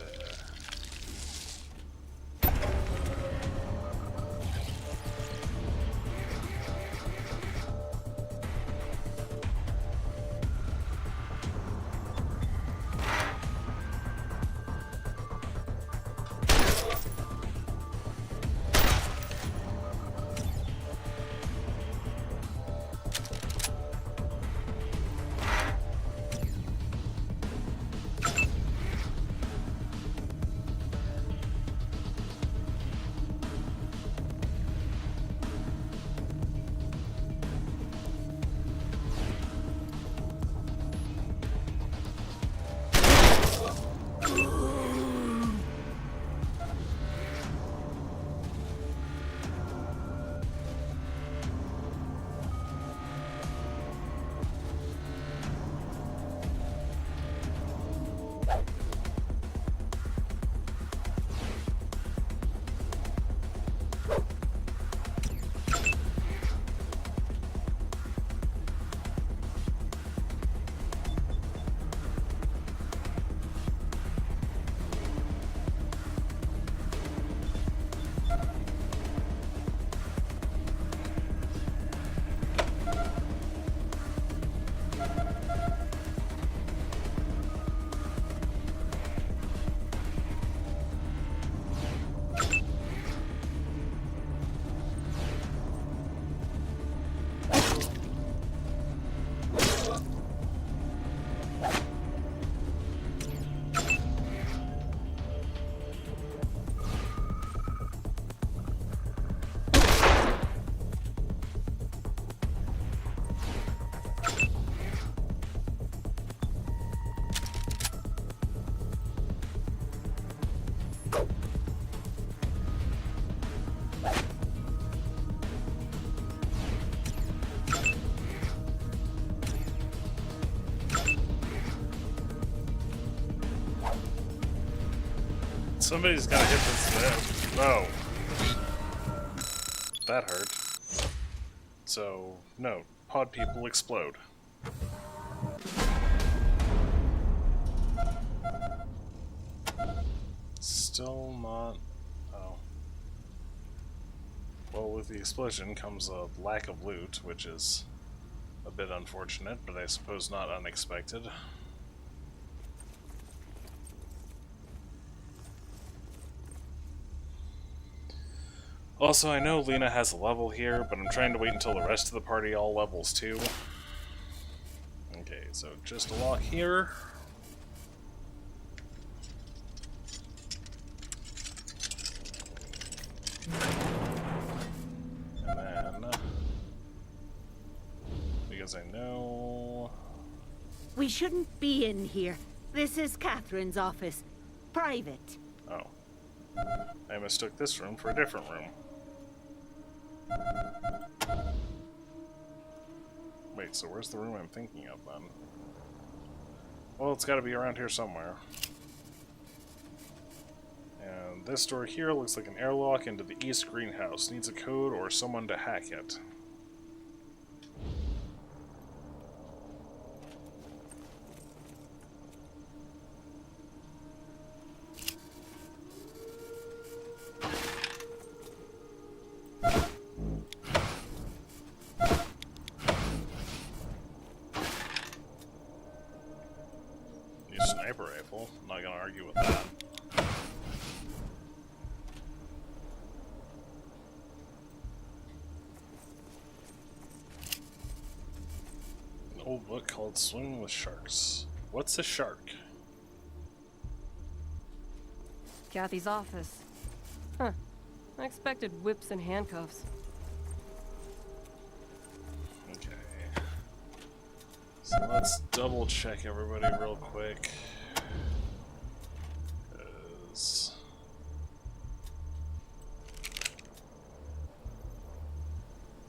Somebody's gotta hit this. Oh. That hurt. So, no. Pod people explode. Still not... Oh. Well, with the explosion comes a lack of loot, which is a bit unfortunate, but I suppose not unexpected. Also, I know Lena has a level here, but I'm trying to wait until the rest of the party all levels too. Okay, so just a lock here. And then... because I know... We shouldn't be in here. This is Catherine's office. Private. Oh. I mistook this room for a different room. Wait, so where's the room I'm thinking of then? Well, it's gotta be around here somewhere. And this door here looks like an airlock into the east greenhouse. Needs a code or someone to hack it. Sniper rifle. I'm not gonna argue with that. book called Swimming with Sharks. What's a shark? Kathy's office. Huh. I expected whips and handcuffs. Okay. So let's double check everybody real quick. 'Cause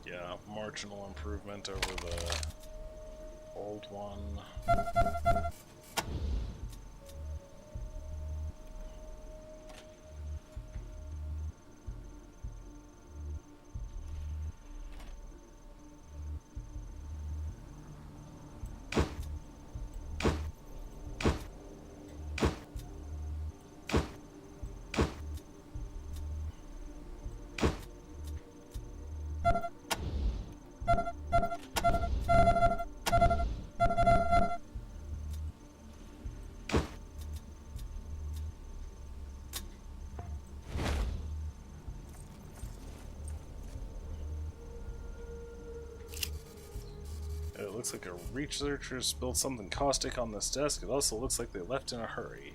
yeah, marginal improvement over the old one. It looks like a researcher spilled something caustic on this desk. It also looks like they left in a hurry.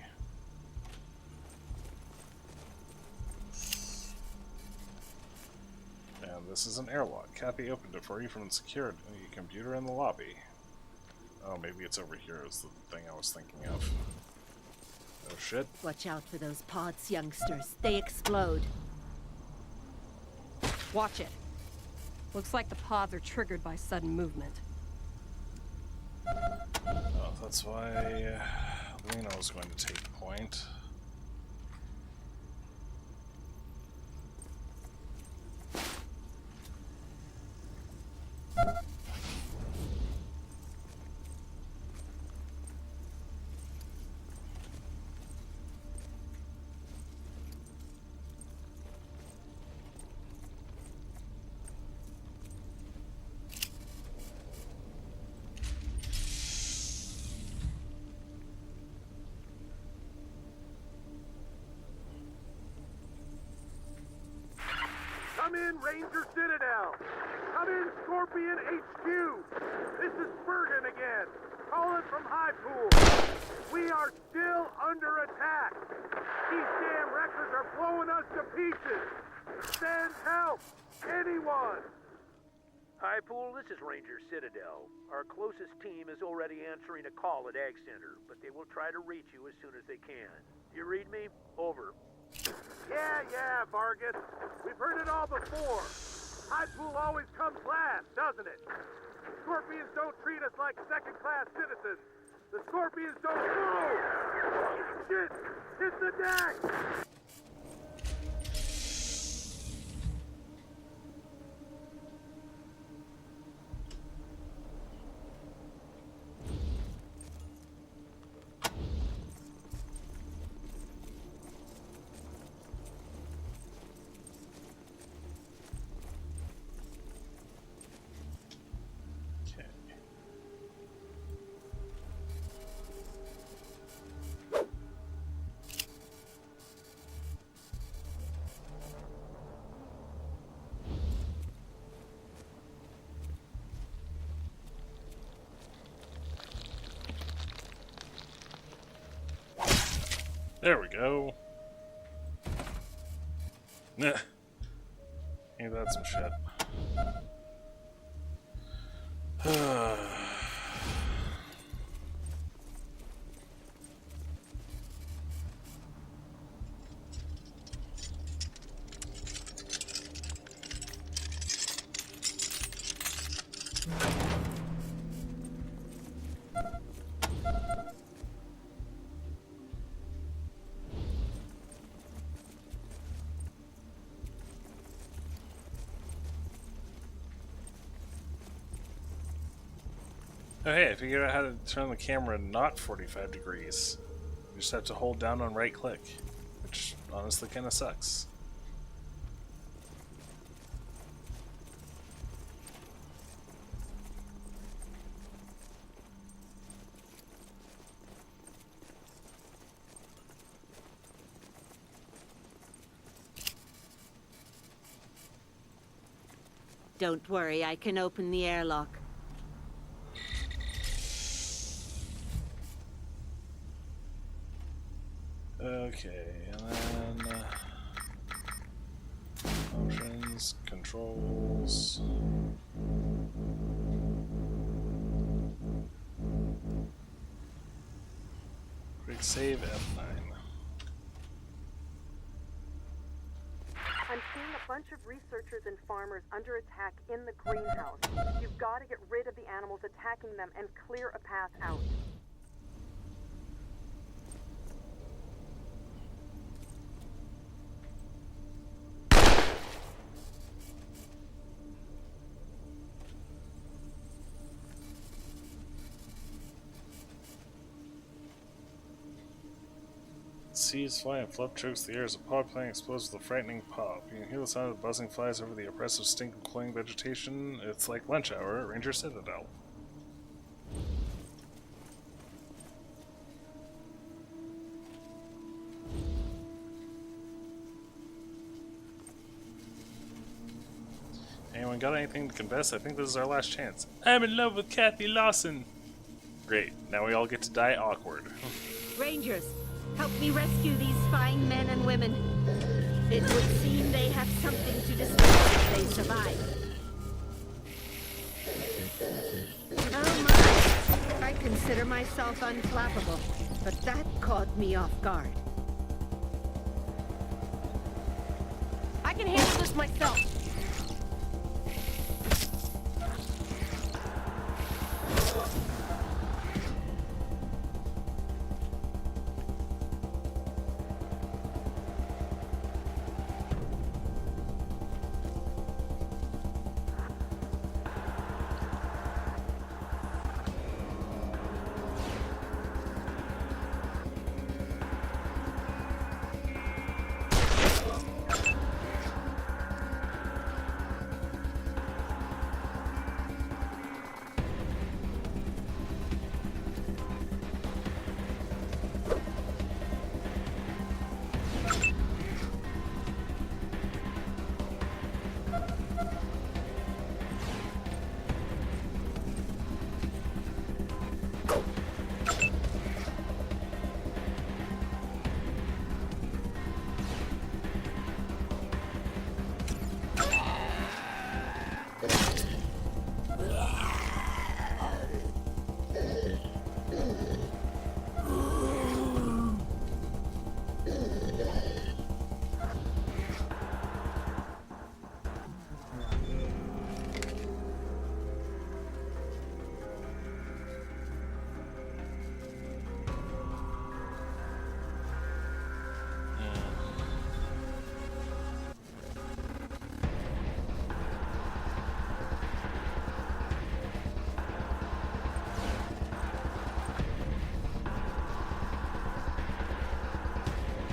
And this is an airlock. Kathy opened it for you from the security computer in the lobby. Oh, maybe it's over here is the thing I was thinking of. Oh shit. Watch out for those pods, youngsters. They explode. Watch it. Looks like the pods are triggered by sudden movement. Oh, that's why Lena was going to take point. Come in, Ranger Citadel! Come in, Scorpion HQ! This is Bergen again, calling from High Pool. We are still under attack. These damn wreckers are blowing us to pieces. Send help! Anyone! High Pool, this is Ranger Citadel. Our closest team is already answering a call at Ag Center, but they will try to reach you as soon as they can. You read me? Over. Yeah, Vargas. We've heard it all before. High Pool always comes last, doesn't it? Scorpions don't treat us like second-class citizens. The Scorpions don't move! Shit! Hit the deck! There we go. Nah. Ain't that some shit. Oh hey, I figured out how to turn the camera not 45 degrees. You just have to hold down on right click, which honestly kinda sucks. Don't worry, I can open the airlock. Okay, and then options, controls. Quick save F9. I'm seeing a bunch of researchers and farmers under attack in the greenhouse. You've got to get rid of the animals attacking them and clear a path out. Seeds fly and fluff chokes the air as a pod plant explodes with a frightening pop. You can hear the sound of buzzing flies over the oppressive stink of cloying vegetation. It's like lunch hour at Ranger Citadel. Anyone got anything to confess? I think this is our last chance. I'm in love with Kathy Lawson! Great, now we all get to die awkward. Rangers, help me rescue these fine men and women. It would seem they have something to discuss if they survive. Oh my! I consider myself unflappable, but that caught me off guard. I can handle this myself.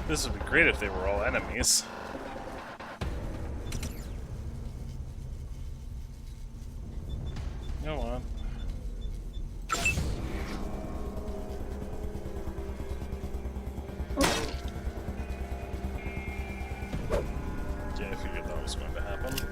This would be great if they were all enemies. Come on. Yeah, I figured that was going to happen.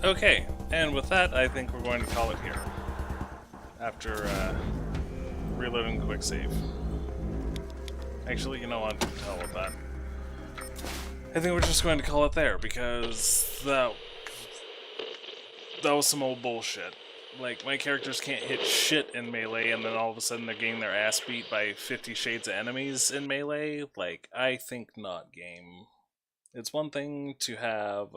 Okay, and with that, I think we're going to call it here. After reloading the quick save. Actually, you know what? To hell with that. I think we're just going to call it there, because that was some old bullshit. Like, my characters can't hit shit in melee, and then all of a sudden they're getting their ass beat by 50 shades of enemies in melee. Like, I think not, game. It's one thing to have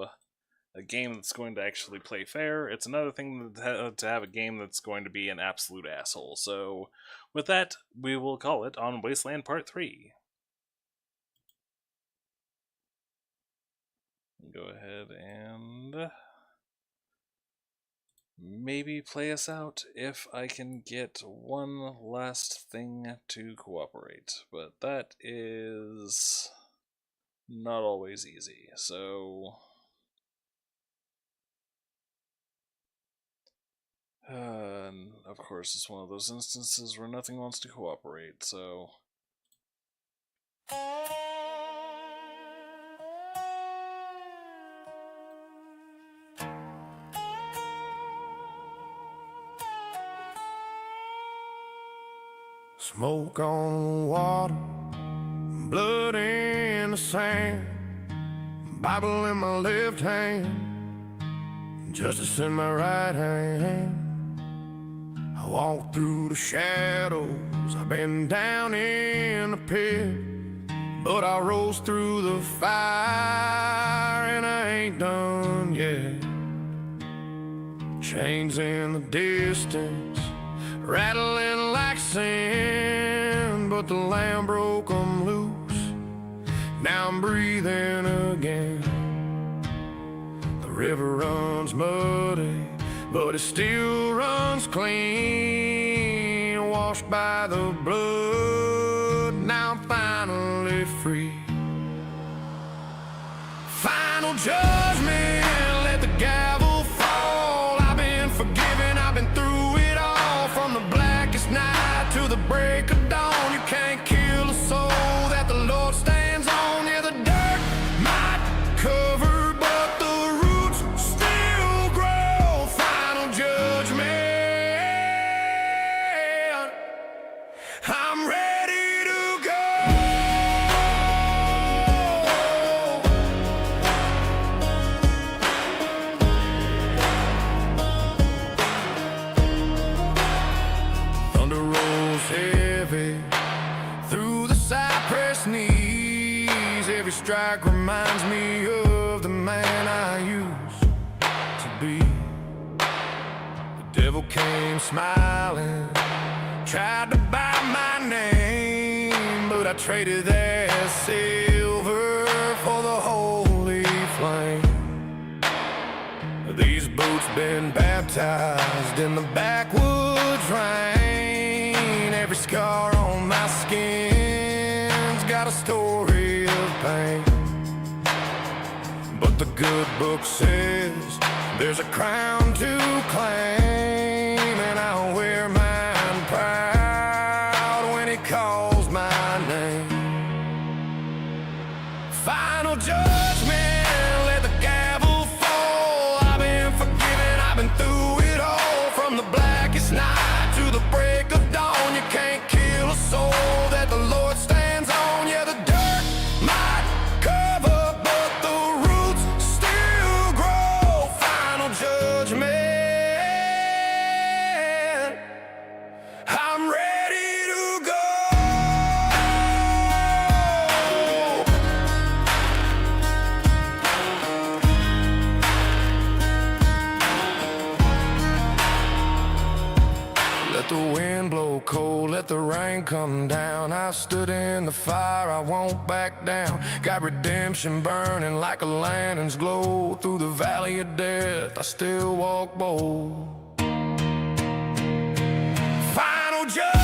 a game that's going to actually play fair. It's another thing to have a game that's going to be an absolute asshole. So, with that, we will call it on Wasteland Part 3. Go ahead and maybe play us out if I can get one last thing to cooperate. But that is not always easy, so... and of course, it's one of those instances where nothing wants to cooperate, so... Smoke on the water, blood in the sand, Bible in my left hand, justice in my right hand. I walk through the shadows, I've been down in the pit, but I rose through the fire and I ain't done yet. Chains in the distance, rattling like sand, but the lamb broke 'em loose. Now I'm breathing again. The river runs muddy, but it still runs clean. Washed by the blood, now I'm finally free. Final judgment, let the gavel fall. I've been forgiven, I've been through it all. From the blackest night to the break of dawn, you can't kill a soul that the Lord stands on. Yeah, the dirt might cover, but the roots still grow. Final judgment, I'm ready to go. Thunder rolls heavy through the cypress knees. Every strike reminds me of the man I used to be. The devil came smiling, tried to buy my name, but I traded that silver for the holy flame. These boots been baptized in the backwoods rain. Every scar on my skin's got a story of pain. But the good book says there's a crown to claim, and I'll wear mine proud when he calls my name. Final judgment, let the gavel fall. I've been forgiven, I've been through it all. From the blackest night to the break of dawn, you can't kill a soul that the Lord stands on. Yeah, the dirt might cover, but the roots still grow. Final judgment, I'm ready to go. Let the wind blow cold, let the rain come down. I stood in the fire, I won't back down. Got redemption burning like a lantern's glow. Through the valley of death, I still walk bold. Final judgment.